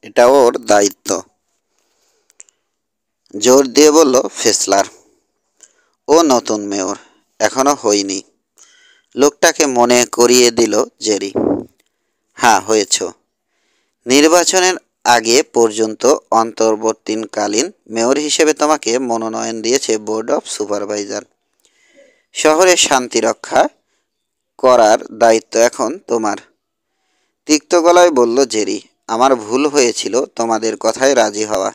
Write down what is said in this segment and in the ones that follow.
এটা ওর দায়িত্ব, জোর দিয়ে বলল ফেসলার। ও নতুন মেয়র, এখনো হয়নি, লোকটাকে মনে করিয়ে দিল জেরি। হ্যাঁ হয়েছ। নির্বাচনের আগে পর্যন্ত অন্তর্বর্তীকালীন মেয়র হিসেবে তোমাকে মনোনয়ন দিয়েছে বোর্ড অফ সুপারভাইজার। শহরে শান্তি রক্ষা করার দায়িত্ব এখন তোমার। তিক্ত গলায় বলল জেরি। আমার ভুল হয়েছিল তোমাদের কথায় রাজি হওয়া।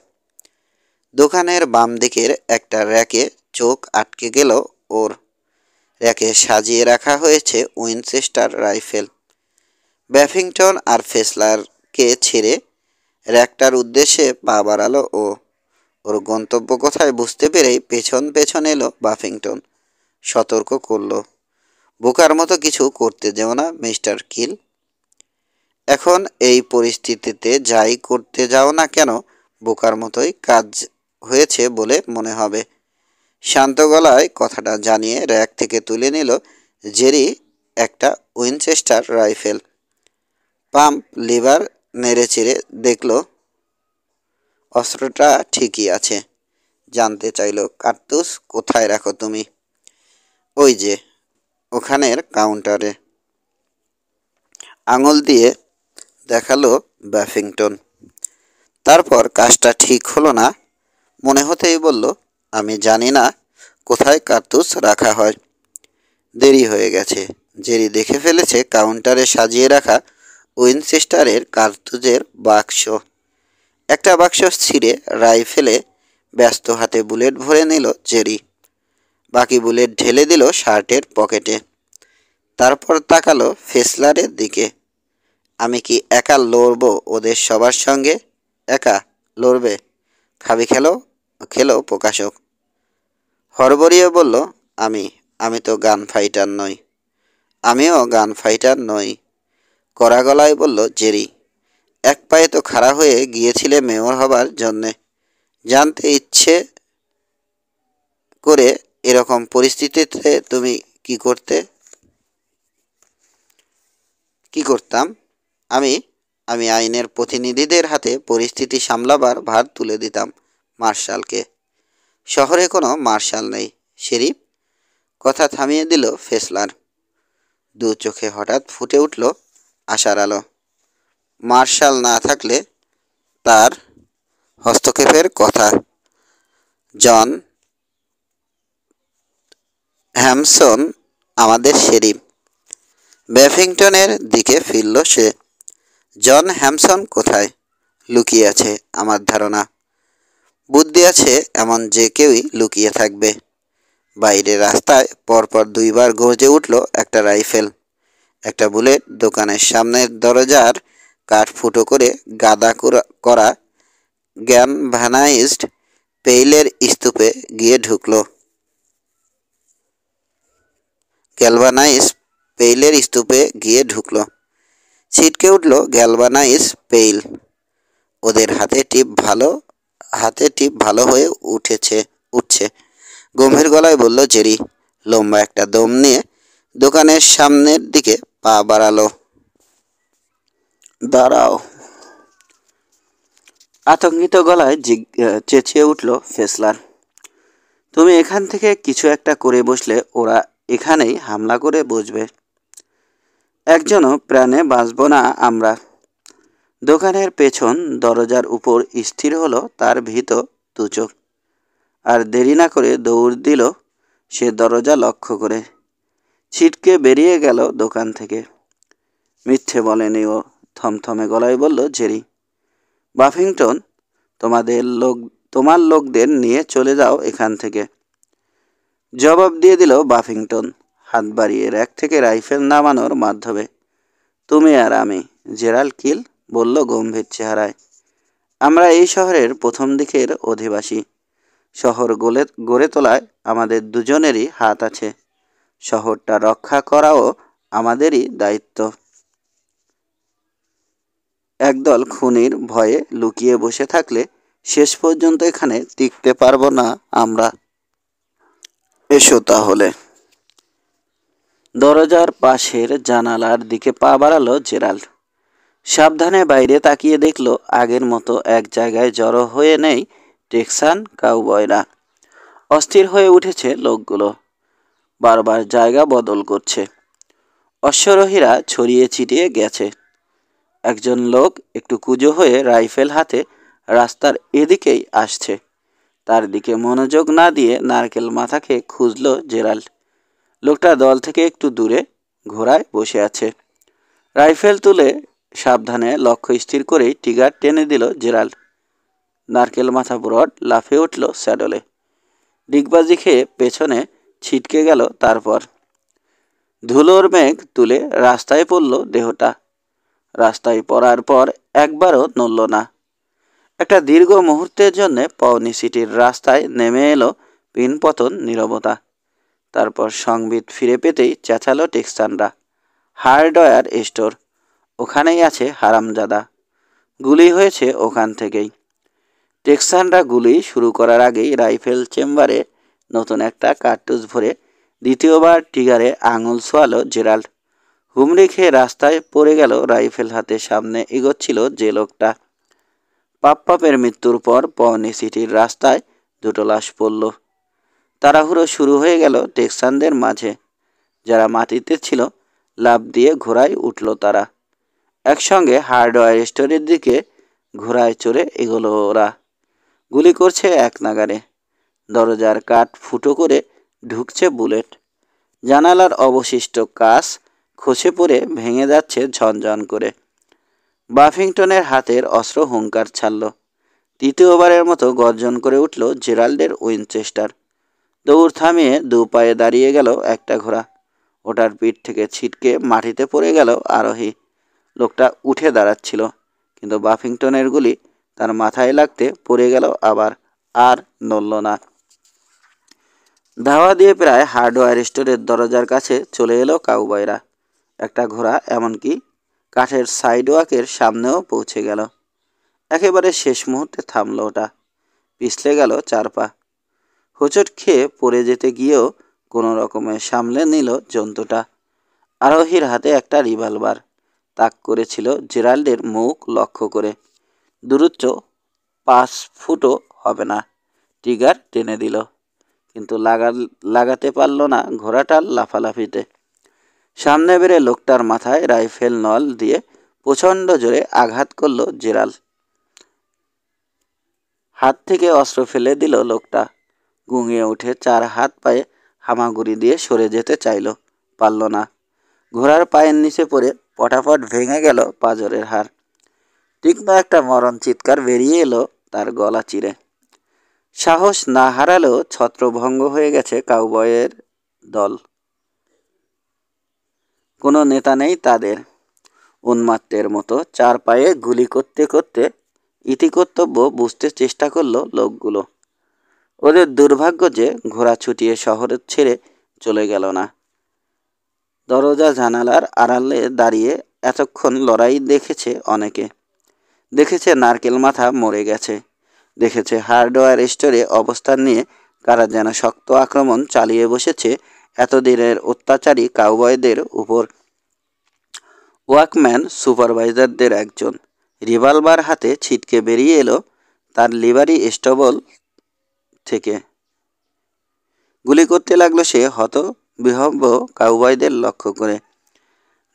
দোকানের বাম দিকের একটা র্যাকে চোখ আটকে গেল ওর। র্যাকে সাজিয়ে রাখা হয়েছে উইনচেস্টার রাইফেল। ব্যাফিংটন আর ফেসলারকে ছেড়ে র্যাকটার উদ্দেশ্যে পা বাড়ালো ও। ওর গন্তব্য কোথায় বুঝতে পেরেই পেছন পেছন এলো বাফিংটন। সতর্ক করল, বোকার মতো কিছু করতে যেও না মিস্টার কিল। এখন এই পরিস্থিতিতে যাই করতে যাও না কেন বোকার মতোই কাজ হয়েছে বলে মনে হবে। শান্ত গলায় কথাটা জানিয়ে র্যাক থেকে তুলে নিল জেরি একটা উইনচেস্টার রাইফেল। পাম্প লিভার নেড়েচেড়ে দেখল অস্ত্রটা ঠিকই আছে। জানতে চাইল কার্তুজ কোথায় রাখো তুমি? ওই যে ওখানের কাউন্টারে। আঙুল দিয়ে দেখালো ব্যাফিংটন। তারপর কাজটা ঠিক হলো না মনে হতেই বলল, আমি জানি না কোথায় কার্তুজ রাখা হয়। দেরি হয়ে গেছে। জেরি দেখে ফেলেছে কাউন্টারে সাজিয়ে রাখা উইনচেস্টারের কার্তুজের বাক্স। একটা বাক্স ছিঁড়ে রাইফেলে ব্যস্ত হাতে বুলেট ভরে নিল জেরি। বাকি বুলেট ঢেলে দিল শার্টের পকেটে। তারপর তাকালো ফেসলারের দিকে। আমি কি একা লড়ব ওদের সবার সঙ্গে? একা লড়বে? খাবি খেলো খেলো প্রকাশক। হরবরিয়ে বলল, আমি তো গান ফাইটার নই। আমিও গান ফাইটার নই, কড়া গলায় বলল জেরি। এক পায়ে তো খাড়া হয়ে গিয়েছিলে মেয়র হবার জন্যে। জানতে ইচ্ছে করে এরকম পরিস্থিতিতে তুমি কি করতাম? আমি আমি আইনের প্রতিনিধিদের হাতে পরিস্থিতি সামলাবার ভার তুলে দিতাম মার্শালকে। শহরে কোনো মার্শাল নেই শেরিফ। কথা থামিয়ে দিল ফেসলার। দু চোখে হঠাৎ ফুটে উঠল আশার আলো। মার্শাল না থাকলে তার হস্তক্ষেপের কথা। জন হ্যামসন আমাদের শেরিফ। ব্যাফিংটনের দিকে ফিরল সে। জন হ্যামসন কোথায়? লুকিয়ে আছে আমার ধারণা। বুদ্ধি আছে এমন যে কেউই লুকিয়ে থাকবে। বাইরে রাস্তায় পরপর দুইবার গর্জে উঠল একটা রাইফেল। একটা বুলেট দোকানের সামনের দরজার কাঠ ফুটো করে গাদা করা গ্যালভানাইজড পেইলের স্তূপে গিয়ে ঢুকল। ছিটকে উঠল গ্যালভানাইজ পেইল। ওদের হাতে টিপ ভালো হয়ে উঠছে। গম্ভীর গলায় বলল জেরি। লম্বা একটা দম নিয়ে দোকানের সামনের দিকে পা বাড়ালো। দাঁড়াও। আতঙ্কিত গলায় চেঁচিয়ে উঠল ফেসলার। তুমি এখান থেকে কিছু একটা করে বসলে ওরা এখানেই হামলা করে বসবে। একজনও প্রাণে বাঁচব না আমরা। দোকানের পেছন দরজার উপর স্থির হলো তার ভীত দুচোখ। আর দেরি না করে দৌড় দিল সে দরজা লক্ষ্য করে। ছিটকে বেরিয়ে গেল দোকান থেকে। মিথ্যে বলেনি ও, থমথমে গলায় বলল জেরি। বাফিংটন, তোমার লোকদের নিয়ে চলে যাও এখান থেকে। জবাব দিয়ে দিল বাফিংটন হাত বাড়িয়ে র্যাক থেকে রাইফেল নামানোর মাধ্যমে। তুমি আর আমি, জেরাল্ড কিল বলল গম্ভীর চেহারায়। আমরা এই শহরের প্রথম দিকের অধিবাসী। শহর গড়ে তোলায় আমাদের দুজনেরই হাত আছে। শহরটা রক্ষা করাও আমাদেরই দায়িত্ব। একদল খুনির ভয়ে লুকিয়ে বসে থাকলে শেষ পর্যন্ত এখানে টিকতে পারবো না আমরা। এসো তাহলে। দরজার পাশের জানালার দিকে পা বাড়ালো জেরাল্ড। সাবধানে বাইরে তাকিয়ে দেখলো আগের মতো এক জায়গায় জড়ো হয়ে নেই টেক্সান কাউবয়রা। অস্থির হয়ে উঠেছে লোকগুলো, বারবার জায়গা বদল করছে। অশ্বরোহীরা ছড়িয়ে ছিটিয়ে গেছে। একজন লোক একটু কুঁজো হয়ে রাইফেল হাতে রাস্তার এদিকেই আসছে। তার দিকে মনোযোগ না দিয়ে নারকেল মাথাকে খুঁজল জেরাল্ড। লোকটা দল থেকে একটু দূরে ঘোড়ায় বসে আছে। রাইফেল তুলে সাবধানে লক্ষ্য স্থির করেই ট্রিগার টেনে দিল জেরাল্ড। নারকেল মাথা ব্রড লাফিয়ে উঠল স্যাডলে। ডিগবাজি খেয়ে পেছনে ছিটকে গেল। তারপর ধুলোর মেঘ তুলে রাস্তায় পড়ল দেহটা। রাস্তায় পড়ার পর একবারও নড়ল না। একটা দীর্ঘ মুহূর্তের জন্যে পাওনি সিটির রাস্তায় নেমে এলো পিনপতন নীরবতা। তারপর সংবিত ফিরে পেতেই চেঁচালো টেক্সানরা, হার্ডওয়্যার স্টোর, ওখানেই আছে হারামজাদা। গুলি হয়েছে ওখান থেকেই। টেক্সানরা গুলি শুরু করার আগেই রাইফেল চেম্বারে নতুন একটা কার্তুজ ভরে দ্বিতীয়বার ট্রিগারে আঙুল ছোয়ালো জেরাল্ড। হুমড়ি খেয়ে রাস্তায় পড়ে গেল রাইফেল হাতে সামনে এগোচ্ছিল যে লোকটা। পাপ্পাপের মৃত্যুর পর পাওনি সিটির রাস্তায় দুটো লাশ পড়ল। তাড়াহুড়ো শুরু হয়ে গেল টেক্সানদের মাঝে। যারা মাটিতে ছিল লাফ দিয়ে ঘোড়ায় উঠল তারা। একসঙ্গে হার্ডওয়্যার স্টোরের দিকে ঘোড়ায় চড়ে এগোলো ওরা। গুলি করছে এক নাগারে। দরজার কাঠ ফুটো করে ঢুকছে বুলেট। জানালার অবশিষ্ট কাঁচ খসে পড়ে ভেঙে যাচ্ছে ঝনঝন করে। বাফিংটনের হাতের অস্ত্র হুঙ্কার ছাড়ল। তৃতীয়বারের মতো গর্জন করে উঠল জেরাল্ডের উইনচেস্টার। দৌড় থামিয়ে দু পায়ে দাঁড়িয়ে গেল একটা ঘোড়া। ওটার পিঠ থেকে ছিটকে মাটিতে পড়ে গেল আরোহী। লোকটা উঠে দাঁড়াচ্ছিল, কিন্তু বাফিংটনের গুলি তার মাথায় লাগতে পড়ে গেল আবার, আর নড়ল না। ধাওয়া দিয়ে প্রায় হার্ডওয়্যার স্টোরের দরজার কাছে চলে এলো কাউবয়রা। একটা ঘোড়া এমনকি কাঠের সাইডওয়াকের সামনেও পৌঁছে গেল। একেবারে শেষ মুহূর্তে থামল ওটা। পিছলে গেল 4 পা। হোঁচট খেয়ে পড়ে যেতে গিয়েও কোনো রকমে সামলে নিল জন্তুটা। আরোহীর হাতে একটা রিভলভার। তাক করেছিল জেরাল্ডের মুখ লক্ষ্য করে। দূরত্ব 5 ফুটও হবে না। ট্রিগার টেনে দিল, কিন্তু লাগাতে পারল না ঘোড়াটার লাফালাফিতে। সামনে বেড়ে লোকটার মাথায় রাইফেল নল দিয়ে প্রচণ্ড জোরে আঘাত করল জেরাল্ড। হাত থেকে অস্ত্র ফেলে দিল লোকটা। গুঙিয়ে উঠে 4 হাত পায়ে হামাগুড়ি দিয়ে সরে যেতে চাইল, পারল না। ঘোড়ার পায়ের নিচে পড়ে পটাপট ভেঙে গেল পাঁজরের হাড়। তীক্ষ্ণ একটা মরণ চিৎকার বেরিয়ে এলো তার গলা চিরে। সাহস না হারালেও ছত্রভঙ্গ হয়ে গেছে কাউবয়ের দল। কোনো নেতা নেই তাদের। উন্মাত্তের মতো 4 পায়ে গুলি করতে করতে ইতিকর্তব্য বুঝতে চেষ্টা করলো লোকগুলো। ওদের দুর্ভাগ্য যে ঘোড়া ছুটিয়ে শহর ছেড়ে চলে গেল না। দরজা জানালার আড়ালে দাঁড়িয়ে এতক্ষণ লড়াই দেখেছে অনেকে। দেখেছে নারকেল মাথা মরে গেছে। দেখেছে হার্ডওয়্যার স্টোরে অবস্থান নিয়ে কারা যেন শক্ত আক্রমণ চালিয়ে বসেছে এতদিনের অত্যাচারী কাউবয়দের উপর। ওয়াকম্যান সুপারভাইজারদের একজন রিভলভার হাতে ছিটকে বেরিয়ে এলো তার লিভারি স্টেবল থেকে। গুলি করতে লাগলো সে হতবিহ্বল কাউবয়দের লক্ষ্য করে।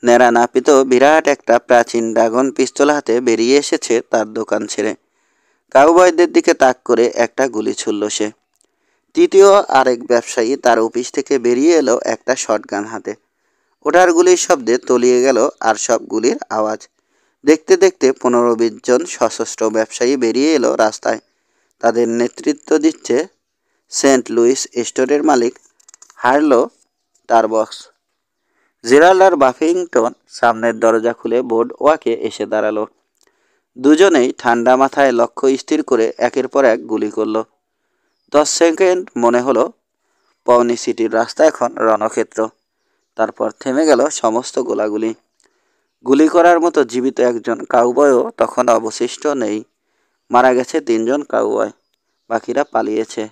ন্যাড়া নাপিত বিরাট একটা প্রাচীন ড্রাগন পিস্তল হাতে বেরিয়ে এসেছে তার দোকান ছেড়ে। কাউবয়দের দিকে তাক করে একটা গুলি ছুড়ল সে। তৃতীয় আরেক ব্যবসায়ী তার অফিস থেকে বেরিয়ে এলো একটা শটগান হাতে। ওটার গুলির শব্দে তলিয়ে গেল আর সব গুলির আওয়াজ। দেখতে দেখতে 15-20 জন সশস্ত্র ব্যবসায়ী বেরিয়ে এলো রাস্তায়। তাদের নেতৃত্ব দিচ্ছে সেন্ট লুইস স্টোরের মালিক হার্লো টারবক্স। জেরাল্ড আর বাফিংটন সামনের দরজা খুলে বোর্ড ওয়াকে এসে দাঁড়ালো। দুজনেই ঠান্ডা মাথায় লক্ষ্য স্থির করে একের পর এক গুলি করল। 10 সেকেন্ড মনে হলো পাওনি সিটির রাস্তা এখন রণক্ষেত্র। তারপর থেমে গেল সমস্ত গোলাগুলি। গুলি করার মতো জীবিত একজন কাউবয়ও তখন অবশিষ্ট নেই। মারা গেছে 3 জন কাউবয়, বাকিরা পালিয়েছে।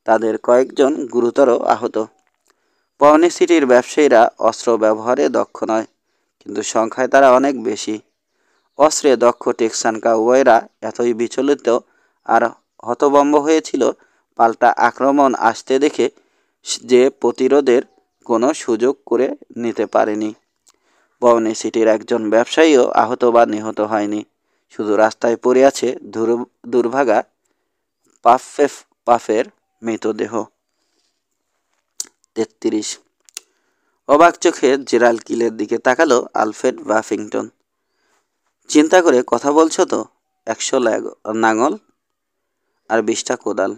তাদের কয়েকজন গুরুতর আহত। পাওনি সিটির ব্যবসায়ীরা অস্ত্র ব্যবহারে দক্ষ নয়, কিন্তু সংখ্যায় তারা অনেক বেশি। অস্ত্রে দক্ষ টেক্সান কাউবয়রা এতই বিচলিত আর হতভম্ব হয়েছিল পাল্টা আক্রমণ আসতে দেখে যে প্রতিরোধের কোনো সুযোগ করে নিতে পারেনি। বওনি সিটির একজন ব্যবসায়ীও আহত বা নিহত হয়নি, শুধু রাস্তায় পড়ে আছে দুর্ভাগা পাফের মৃতদেহ। ৩৩। অবাক চোখে জেরাল্ড কিলের দিকে তাকালো আলফ্রেড বাফিংটন। চিন্তা করে কথা বলছো তো? ১০০ নাঙল আর ২০টা কোদাল।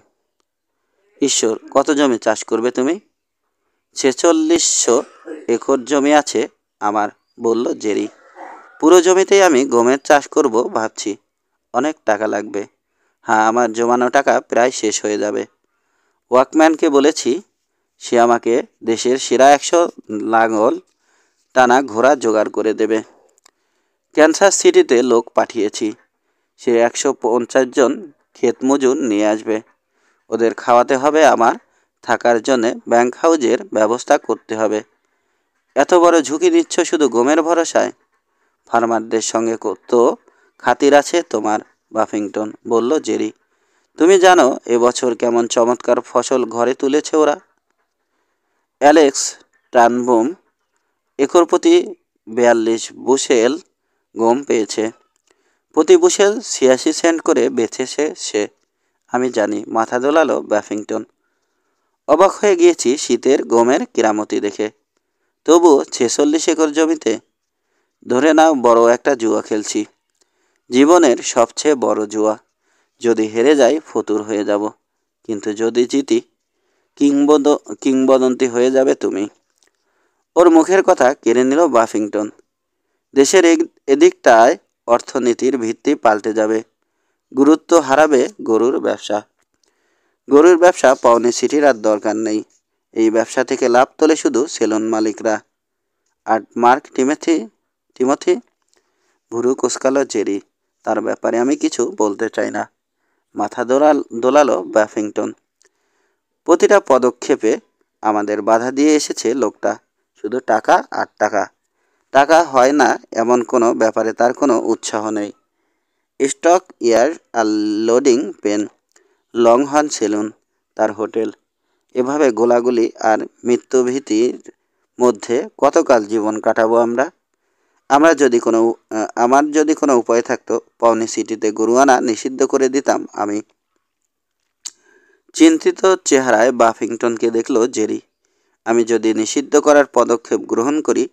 ঈশ্বর, কত জমি চাষ করবে তুমি? ৪৬০০ একর জমি আছে আমার, বলল জেরি। পুরো জমিতেই আমি গমের চাষ করব ভাবছি। অনেক টাকা লাগবে। হ্যাঁ, আমার জমানো টাকা প্রায় শেষ হয়ে যাবে। ওয়াকম্যানকে বলেছি, সে আমাকে দেশের সেরা ১০০ লাঙল টানা ঘোড়া জোগাড় করে দেবে। ক্যানসাস সিটিতে লোক পাঠিয়েছি, সে ১৫০ জন ক্ষেত মজুর নিয়ে আসবে। ওদের খাওয়াতে হবে, আমার থাকার জন্যে ব্যাংক হাউজের ব্যবস্থা করতে হবে। এত বড় ঝুঁকি নিচ্ছ শুধু গমের ভরসায়? ফার্মারদের সঙ্গে তো খাতির আছে তোমার, বাফিংটন, বলল জেরি। তুমি জানো এবছর কেমন চমৎকার ফসল ঘরে তুলেছে ওরা? অ্যালেক্স টার্নবুম একর প্রতি ৪২ বুশেল গম পেয়েছে। প্রতি বুশেল ৮৬ সেন্ট করে বেচেছে সে। আমি জানি, মাথা দোলালো বাফিংটন। অবাক হয়ে গিয়েছি শীতের গমের কেরামতি দেখে। তবু ৪৬ একর জমিতে? ধরে নাও বড় একটা জুয়া খেলছি, জীবনের সবচেয়ে বড় জুয়া। যদি হেরে যাই ফতুর হয়ে যাব, কিন্তু যদি জিতি কিংবদন্তি হয়ে যাবে তুমি। ওর মুখের কথা কেড়ে নিল বাফিংটন। দেশের এদিকটায় অর্থনীতির ভিত্তি পাল্টে যাবে, গুরুত্ব হারাবে গরুর ব্যবসা। গরুর ব্যবসা পাওনি সিটির আর দরকার নেই। এই ব্যবসা থেকে লাভ তোলে শুধু সেলুন মালিকরা। আর মার্ক টিমথি? ভুরু কুচকালো জেরি। তার ব্যাপারে আমি কিছু বলতে চাই না, মাথা দোলালো বাফিংটন। প্রতিটা পদক্ষেপে আমাদের বাধা দিয়ে এসেছে লোকটা, শুধু টাকা আর টাকা। টাকা হয় না এমন কোনো ব্যাপারে তার কোনো উৎসাহ নেই। স্টক ইয়ার আর লোডিং পেন, লংহর্ন সেলুন তার হোটেল। এভাবে গোলাগুলি আর মৃত্যুভীতির মধ্যে কতকাল জীবন কাটাবো আমরা? আমার যদি কোনো উপায় থাকতো, পাওনি সিটিতে গরু আনা নিষিদ্ধ করে দিতাম আমি। চিন্তিত চেহারায় বাফিংটনকে দেখল জেরি। আমি যদি নিষিদ্ধ করার পদক্ষেপ গ্রহণ করি,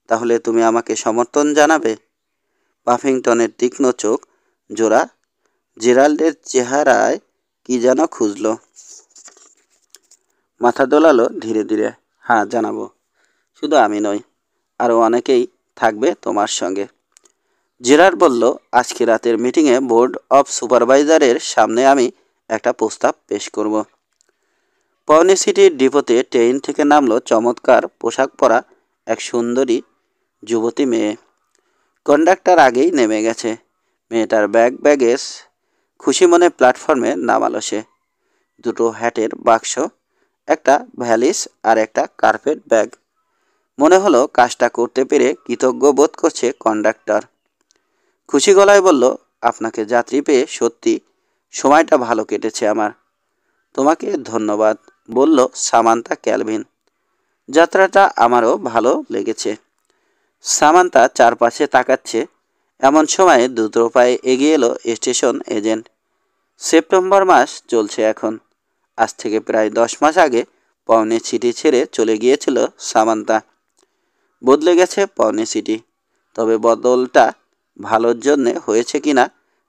তাহলে তুমি আমাকে সমর্থন জানাবে? বাফিংটনের তীক্ষ্ণ চোখ জোড়া জেরাল্ডের চেহারায় কি যেন খুঁজল। মাথা দোলালো ধীরে ধীরে। হ্যাঁ, জানাবো। শুধু আমি নই, আরও অনেকেই থাকবে তোমার সঙ্গে। জেরার্ড বলল, আজকে রাতের মিটিংয়ে বোর্ড অফ সুপারভাইজারের সামনে আমি একটা প্রস্তাব পেশ করব। পাওনি সিটির ডিপোতে ট্রেন থেকে নামলো চমৎকার পোশাক পরা এক সুন্দরী যুবতী মেয়ে। কন্ডাক্টর আগেই নেমে গেছে। মেয়েটার ব্যাগেজ খুশি মনে প্ল্যাটফর্মে নামালো সে। দুটো হ্যাটের বাক্স, একটা ভ্যালিস আর একটা কার্পেট ব্যাগ। মনে হলো কাজটা করতে পেরে কৃতজ্ঞ বোধ করছে কন্ডাক্টর। খুশি গলায় বলল, আপনাকে যাত্রী পেয়ে সত্যি সময়টা ভালো কেটেছে আমার। তোমাকে ধন্যবাদ, বলল সামান্থা ক্যালভিন। যাত্রাটা আমারও ভালো লেগেছে। সামান্থা চারপাশে তাকাচ্ছে। এমন সময়ে দ্রুত পায়ে এগিয়ে এলো স্টেশন এজেন্ট। সেপ্টেম্বর মাস চলছে এখন। আজ থেকে প্রায় 10 মাস আগে পাওনি সিটি ছেড়ে চলে গিয়েছিল সামান্থা। বদলে গেছে পাওনি সিটি, তবে বদলটা ভালোর জন্যে হয়েছে কিনা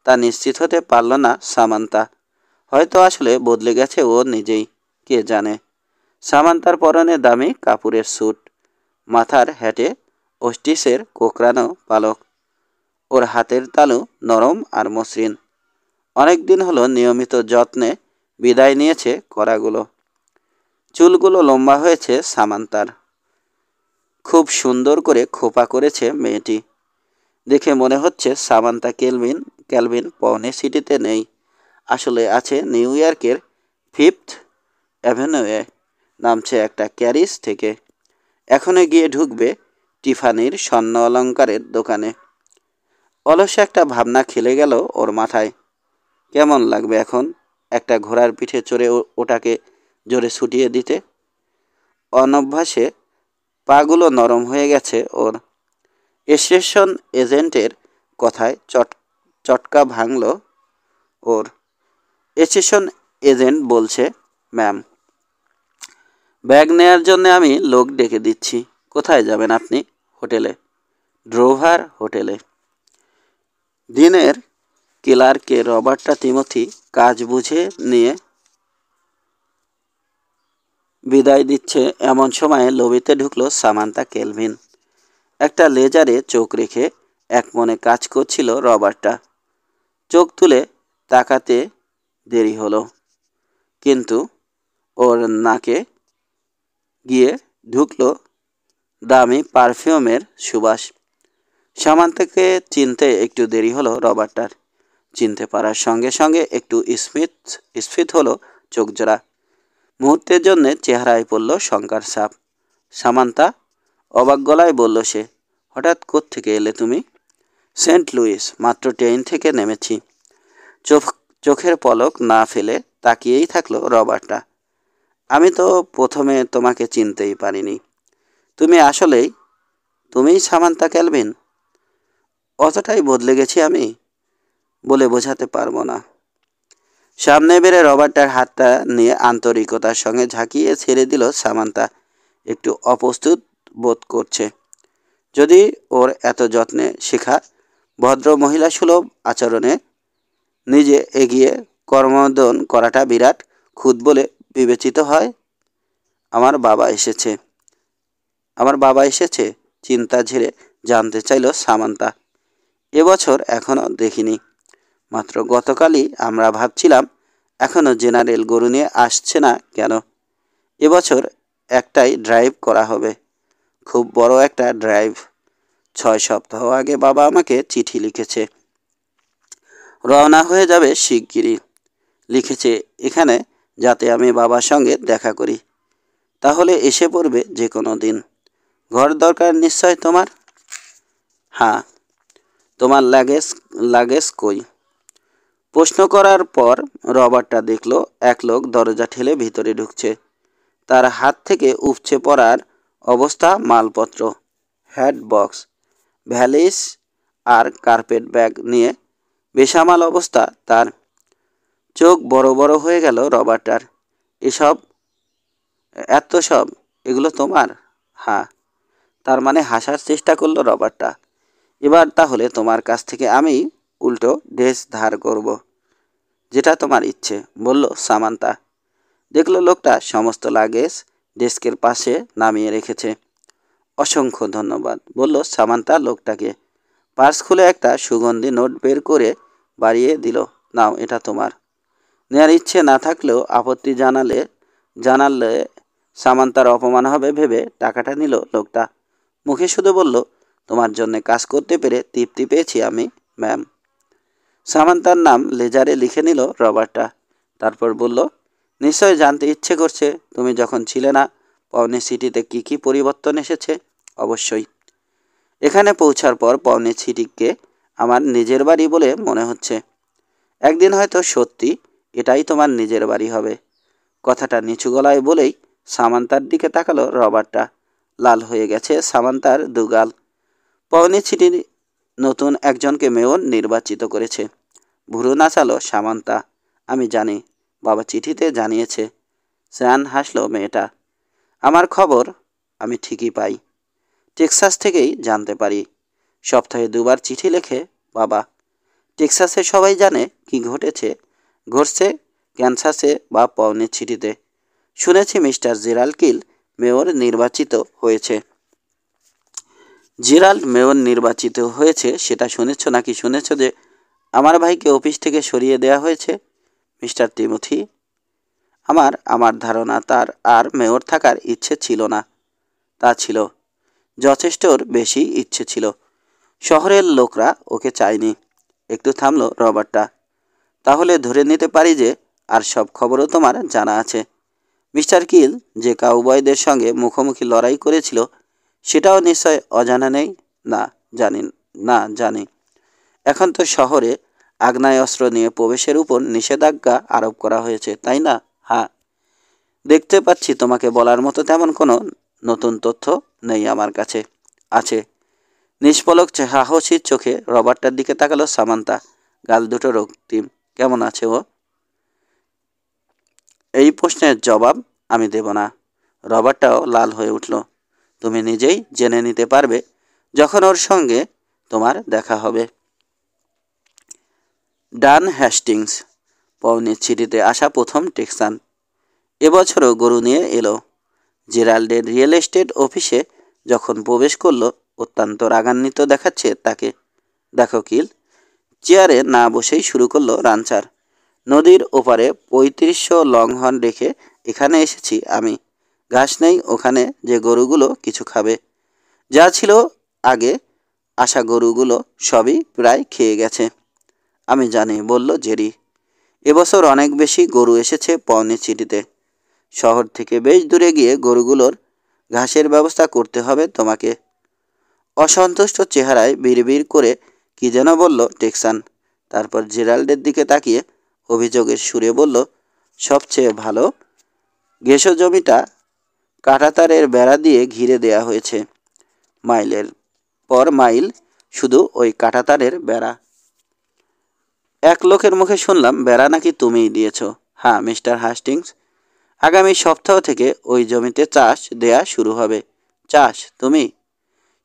তা নিশ্চিত হতে পারল না সামান্থা। হয়তো আসলে বদলে গেছে ও নিজেই, কে জানে। সামান্থার পরনে দামি কাপড়ের স্যুট, মাথার হ্যাটে ওস্টিসের কোকড়ানো পালক। ওর হাতের তালু নরম আর মসৃণ। অনেক দিন হলো নিয়মিত যত্নে বিদায় নিয়েছে কড়াগুলো। চুলগুলো লম্বা হয়েছে সামান্থার। খুব সুন্দর করে খোপা করেছে মেয়েটি। দেখে মনে হচ্ছে সামান্থা ক্যালভিন পাওনি সিটিতে নেই, আসলে আছে নিউ ইয়র্কের 5th অ্যাভিনিউয়ে। নামছে একটা ক্যারিজ থেকে। এখনই গিয়ে ঢুকবে টিফানির স্বর্ণ অলঙ্কারের দোকানে। অলস একটা ভাবনা খেলে গেল ওর মাথায়। কেমন লাগবে এখন একটা ঘোড়ার পিঠে চড়ে ওটাকে জোরে ছুটিয়ে দিতে? অনভ্যাসে পাগুলো নরম হয়ে গেছে ওর। স্টেশন এজেন্টের কথায় চটকা ভাঙল ওর। স্টেশন এজেন্ট বলছে, ম্যাম, ব্যাগ নেয়ার জন্য আমি লোক ডেকে দিচ্ছি। কোথায় যাবেন আপনি? হোটেলে। ড্রোভার হোটেলে। দিনের ক্লার্কে রবার্টা তিমথি কাজ বুঝে নিয়ে বিদায় দিচ্ছে এমন সময়ে লবিতে ঢুকলো সামান্থা কেলভিন। একটা লেজারে চোখ রেখে একমনে কাজ করছিল রবার্টা। চোখ তুলে তাকাতে দেরি হলো, কিন্তু ওর নাকে গিয়ে ঢুকলো দামি পারফিউমের সুবাস। সামান্থাকে চিনতে একটু দেরি হলো রবার্টার। চিনতে পারার সঙ্গে সঙ্গে একটু স্ফীত হলো চোখজোড়া। মুহূর্তের জন্যে চেহারায় পড়ল শঙ্কার ছাপ। সামান্থা, অবাক গলায় বলল সে। হঠাৎ কোত্থেকে এলে তুমি? সেন্ট লুইস, মাত্র ট্রেন থেকে নেমেছি। চোখের পলক না ফেলে তাকিয়েই থাকলো রবার্টা। আমি তো প্রথমে তোমাকে চিনতেই পারিনি। তুমি আসলেই তুমিই সামান্থা কেলভিন? অতটাই বদলে গেছি আমি বলে বোঝাতে পারবো না। সামনে বেড়ে রবার্টার হাতটা নিয়ে আন্তরিকতার সঙ্গে ঝাঁকিয়ে ছেড়ে দিল সামান্থা। একটু অপ্রস্তুত বোধ করছে। যদি ওর এত যত্নে শেখা ভদ্র মহিলা সুলভ আচরণে নিজে এগিয়ে কর্মোদ্যম করাটা বিরাট খুদ বলে বিবেচিত হয়। আমার বাবা এসেছে চিন্তা ঝেড়ে জানতে চাইল সামান্থা। এবছর এখনো দেখিনি, মাত্র গতকালই আমরা ভাবছিলাম এখনো জেনারেল গরু নিয়ে আসছে না কেন। এবছর একটাই ড্রাইভ করা হবে, খুব বড় একটা ড্রাইভ। 6 সপ্তাহ আগে বাবা আমাকে চিঠি লিখেছে, রওনা হয়ে যাবে শিগগিরই। লিখেছে এখানে যাতে আমি বাবার সঙ্গে দেখা করি। তাহলে এসে পড়বে যে কোনো দিন। ঘর দরকার নিশ্চয় তোমার? হ্যাঁ। তোমার লাগেজ কই? প্রশ্ন করার পর রবার্টটা দেখল এক লোক দরজা ঠেলে ভিতরে ঢুকছে। তার হাত থেকে উপচে পড়ার অবস্থা মালপত্র, হ্যাট বক্স, ভ্যালিস আর কার্পেট ব্যাগ নিয়ে বেসামাল অবস্থা তার। চোখ বড় বড় হয়ে গেল রবার্টার। সব এগুলো তোমার? হ্যাঁ। তার মানে হাসার চেষ্টা করলো রবার্টটা। এবার তাহলে তোমার কাছ থেকে আমি উল্টো ড্রেস ধার করব, যেটা তোমার ইচ্ছে, বলল সামান্থা। দেখলো লোকটা সমস্ত লাগেজ ডেস্কের পাশে নামিয়ে রেখেছে। অসংখ্য ধন্যবাদ, বলল সামান্থা লোকটাকে। পার্স খুলে একটা সুগন্ধি নোট বের করে বাড়িয়ে দিল। নাও, এটা তোমার। নেয়ার ইচ্ছে না থাকলেও আপত্তি জানালে সামান্থার অপমান হবে ভেবে টাকাটা নিল লোকটা। মুখে শুধু বলল, তোমার জন্য কাজ করতে পেরে তৃপ্তি পেয়েছি আমি, ম্যাম। সামান্থার নাম লেজারে লিখে নিল রবার্টটা। তারপর বলল, নিশ্চয় জানতে ইচ্ছে করছে তুমি যখন ছিলে না পাওনি সিটিতে কি কি পরিবর্তন এসেছে। অবশ্যই। এখানে পৌঁছার পর পাওনি সিটিকে আমার নিজের বাড়ি বলে মনে হচ্ছে। একদিন হয়তো সত্যি এটাই তোমার নিজের বাড়ি হবে। কথাটা নিচু গলায় বলেই সামান্থার দিকে তাকালো রবার্টটা। লাল হয়ে গেছে সামান্থার দুগাল। পাওনি সিটি নতুন একজনকে মেয়র নির্বাচিত করেছে। ভুরু নাচালো সামান্থা। আমি জানি, বাবা চিঠিতে জানিয়েছে। স্যান হাসলো মেয়েটা। আমার খবর আমি ঠিকই পাই। টেক্সাস থেকেই জানতে পারি। সপ্তাহে 2 বার চিঠি লেখে বাবা। টেক্সাসে সবাই জানে কি ঘটছে ক্যানসাসে বা পাওনি সিটিতে। শুনেছি মিস্টার জেরাল্ড কিল মেয়র নির্বাচিত হয়েছে। জেরাল্ড মেয়র নির্বাচিত হয়েছে সেটা শুনেছ, নাকি শুনেছ যে আমার ভাইকে অফিস থেকে সরিয়ে দেওয়া হয়েছে? মিস্টার টিমোথি, আমার ধারণা তার আর মেয়র থাকার ইচ্ছে ছিল না। তা ছিল, যথেষ্টর বেশি ইচ্ছে ছিল। শহরের লোকরা ওকে চায়নি। একটু থামলো রবার্টটা। তাহলে ধরে নিতে পারি যে আর সব খবরও তোমার জানা আছে। মিস্টার কিল যে কাউবয়দের সঙ্গে মুখোমুখি লড়াই করেছিল সেটাও নিশ্চয় অজানা নেই? না জানি। এখন তো শহরে আগ্নেয়াস্ত্র নিয়ে প্রবেশের উপর নিষেধাজ্ঞা আরোপ করা হয়েছে, তাই না? হ্যাঁ, দেখতে পাচ্ছি তোমাকে বলার মতো তেমন কোনো নতুন তথ্য নেই আমার কাছে। আছে। নিষ্পলক সাহসীর চোখে রবার্টটার দিকে তাকালো সামান্তা। গাল দুটো রক্তিম। কেমন আছে ও? এই প্রশ্নের জবাব আমি দেব না। রবার্টটাও লাল হয়ে উঠল। তুমি নিজেই জেনে নিতে পারবে যখন ওর সঙ্গে তোমার দেখা হবে। ডান হ্যাস্টিংস, পৌনির চিঠিতে আসা প্রথম টেক্সান। এবছরও গরু নিয়ে এলো। জেরাল্ডের রিয়েল এস্টেট অফিসে যখন প্রবেশ করলো অত্যন্ত রাগান্বিত দেখাচ্ছে তাকে। দেখো কিল, চেয়ারে না বসেই শুরু করলো রানচার। নদীর ওপারে ৩৫০০ লংহর্ন রেখে এখানে এসেছি আমি। ঘাস নেই ওখানে যে গরুগুলো কিছু খাবে। যা ছিল আগে আসা গরুগুলো সবই প্রায় খেয়ে গেছে। আমি জানি, বলল জেরি। এবছর অনেক বেশি গরু এসেছে পৌনির চিঠিতে। শহর থেকে বেশ দূরে গিয়ে গরুগুলোর ঘাসের ব্যবস্থা করতে হবে তোমাকে। অসন্তুষ্ট চেহারায় বিড়বিড় করে কি যেন বলল টেক্সান। তারপর জেরাল্ডের দিকে তাকিয়ে অভিযোগের সুরে বলল, সবচেয়ে ভালো ঘেঁষো জমিটা কাঁটাতারের বেড়া দিয়ে ঘিরে দেয়া হয়েছে। মাইলের পর মাইল শুধু ওই কাঁটাতারের বেড়া। এক লোকের মুখে শুনলাম বেড়া নাকি তুমিই দিয়েছ। হ্যাঁ মিস্টার হাস্টিংস, আগামী সপ্তাহ থেকে ওই জমিতে চাষ দেয়া শুরু হবে। চাষ? তুমি?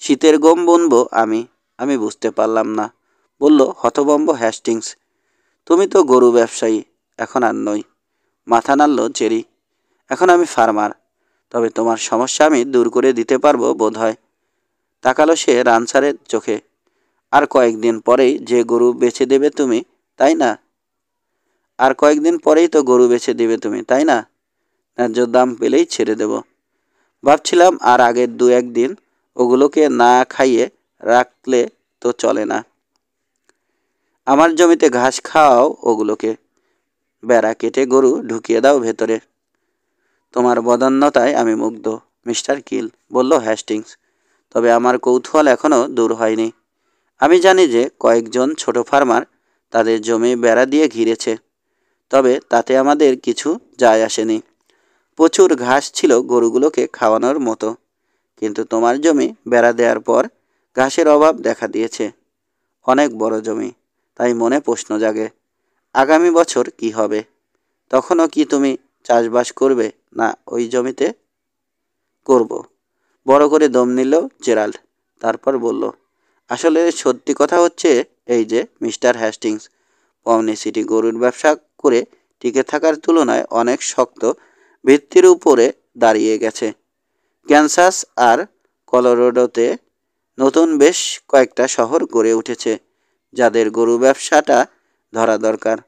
শীতের গম বুনবো আমি? আমি বুঝতে পারলাম না, বলল হতভম্ব হ্যাস্টিংস। তুমি তো গরু ব্যবসায়ী, এখন আর নই। মাথা নাড়ল জেরি। এখন আমি ফার্মার। তবে তোমার সমস্যা আমি দূর করে দিতে পারবো বোধ হয়। তাকালো সে রানসারের চোখে। আর কয়েকদিন পরেই যে গরু বেচে দেবে তুমি, তাই না? আর কয়েকদিন পরেই তো গরু বেচে দেবে তুমি, তাই না? ন্যায্য দাম পেলেই ছেড়ে দেব। ভাবছিলাম আর আগের ২-১ দিন ওগুলোকে না খাইয়ে রাখলে তো চলে না। আমার জমিতে ঘাস খাওয়াও ওগুলোকে। বেড়া কেটে গরু ঢুকিয়ে দাও ভেতরে। তোমার বদান্যতায় আমি মুগ্ধ মিস্টার কিল, বলল হ্যাস্টিংস। তবে আমার কৌতূহল এখনও দূর হয়নি। আমি জানি যে কয়েকজন ছোট ফার্মার তাদের জমি বেড়া দিয়ে ঘিরেছে, তবে তাতে আমাদের কিছু যায় আসেনি। প্রচুর ঘাস ছিল গরুগুলোকে খাওয়ানোর মতো, কিন্তু তোমার জমি বেড়া দেওয়ার পর ঘাসের অভাব দেখা দিয়েছে। অনেক বড় জমি, তাই মনে প্রশ্ন জাগে, আগামী বছর কি হবে? তখনও কি তুমি চাষবাস করবে না ওই জমিতে? করব। বড় করে দম নিল জেরাল্ড। তারপর বলল, আসলে সত্যি কথা হচ্ছে এই যে মিস্টার হ্যাস্টিংস, পাওনি সিটি গরুর ব্যবসা করে টিকে থাকার তুলনায় অনেক শক্ত ভিত্তির উপরে দাঁড়িয়ে গেছে। ক্যানসাস আর কলোরাডোতে নতুন বেশ কয়েকটা শহর গড়ে উঠেছে যাদের গরু ব্যবসাটা ধরা দরকার।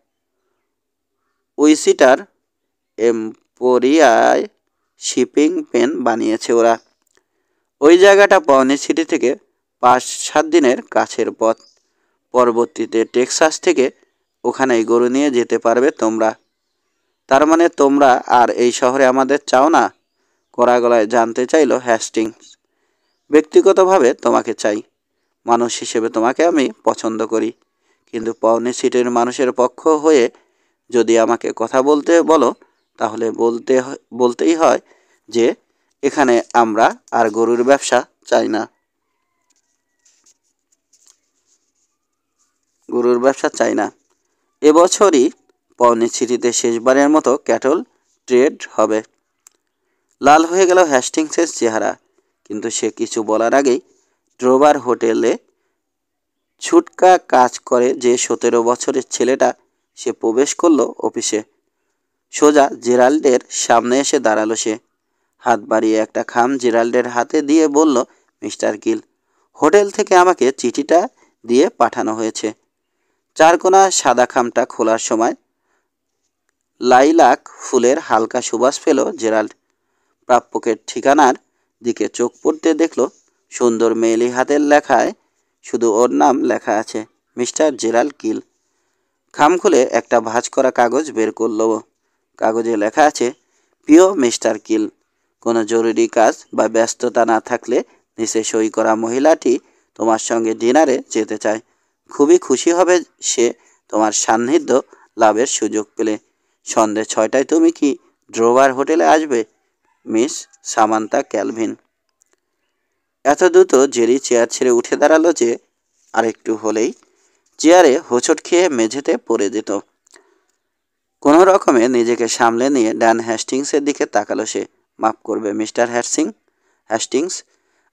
উইসিটার এম্পোরিয়ায় শিপিং পেন বানিয়েছে ওরা। ওই জায়গাটা পাওনি সিটি থেকে ৫-৭ দিনের কাছের পথ। পরবর্তীতে টেক্সাস থেকে ওখানেই গরু নিয়ে যেতে পারবে তোমরা। তার মানে তোমরা আর এই শহরে আমাদের চাও না? কড়া গলায় জানতে চাইল হ্যাস্টিংস। ব্যক্তিগতভাবে তোমাকে চাই, মানুষ হিসেবে তোমাকে আমি পছন্দ করি, কিন্তু পাওনি সিটির মানুষের পক্ষ হয়ে যদি আমাকে কথা বলতে বলো তাহলে বলতেই হয় যে এখানে আমরা আর গরুর ব্যবসা চাই না। গরুর ব্যবসা চাই না। এবছরই পাওনি সিটিতে শেষবারের মতো ক্যাটল ট্রেড হবে। লাল হয়ে গেল হ্যাস্টিংসের চেহারা, কিন্তু সে কিছু বলার আগেই ড্রোভার হোটেলে ছুটকা কাজ করে যে ১৭ বছরের ছেলেটা সে প্রবেশ করলো অফিসে। সোজা জেরাল্ডের সামনে এসে দাঁড়ালো সে। হাত বাড়িয়ে একটা খাম জেরাল্ডের হাতে দিয়ে বলল, মিস্টার কিল, হোটেল থেকে আমাকে চিঠিটা দিয়ে পাঠানো হয়েছে। চারকোনা সাদা খামটা খোলার সময় লাইলাক ফুলের হালকা সুবাস পেল জেরাল্ড। প্রাপকের ঠিকানার দিকে চোখ পড়তে দেখল সুন্দর মেয়েলি হাতের লেখায় শুধু ওর নাম লেখা আছে, মিস্টার জেরাল্ড কিল। খাম খুলে একটা ভাঁজ করা কাগজ বের করল। কাগজে লেখা আছে, প্রিয় মিস্টার কিল, কোনো জরুরি কাজ বা ব্যস্ততা না থাকলে নিচে সই করা মহিলাটি তোমার সঙ্গে ডিনারে যেতে চায়। খুবই খুশি হবে সে তোমার সান্নিধ্য লাভের সুযোগ পেলে। সন্ধে 6টায় তুমি কি ড্রোভার হোটেলে আসবে, মিস সামান্তা ক্যালভিন? এত দ্রুত জেরি চেয়ার ছেড়ে উঠে দাঁড়ালো যে আরেকটু হলেই চেয়ারে হোঁচট খেয়ে মেঝেতে পড়ে যেত। কোনো রকমে নিজেকে সামলে নিয়ে ড্যান হ্যাস্টিংসের দিকে তাকালো সে। মাফ করবে মিস্টার হ্যাস্টিংস,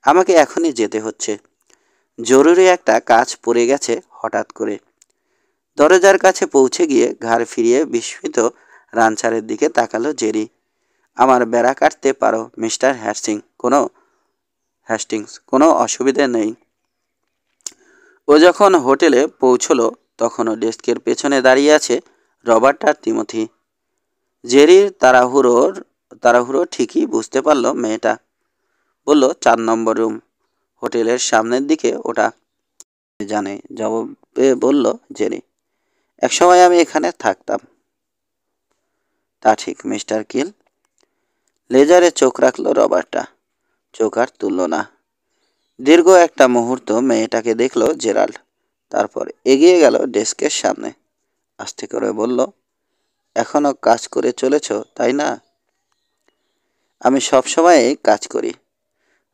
আমাকে এখনই যেতে হচ্ছে। জরুরি একটা কাজ পড়ে গেছে হঠাৎ করে। দরজার কাছে পৌঁছে গিয়ে ঘাড় ফিরিয়ে বিস্মিত রানচারের দিকে তাকালো জেরি। আমার বেড়া কাটতে পারো মিস্টার হ্যাস্টিংস, কোনো অসুবিধে নেই। ও যখন হোটেলে পৌঁছলো তখনও ডেস্কের পেছনে দাঁড়িয়ে আছে রবার্ট আর তিমথি। জেরির তাড়াহুড়ো ঠিকই বুঝতে পারল মেয়েটা। বলল, 4 নম্বর রুম, হোটেলের সামনের দিকে ওটা। জানে, জবাবে বলল জেরি। একসময় আমি এখানে থাকতাম। তা ঠিক মিস্টার কিল। লেজারে চোখ রাখল রবার্টটা। চোখ আর তুলল না। দীর্ঘ একটা মুহূর্ত মেয়েটাকে দেখল জেরাল্ড। তারপর এগিয়ে গেল ডেস্কের সামনে। আস্তে করে বলল, এখনো কাজ করে চলেছ তাই না? আমি সবসময়ই কাজ করি।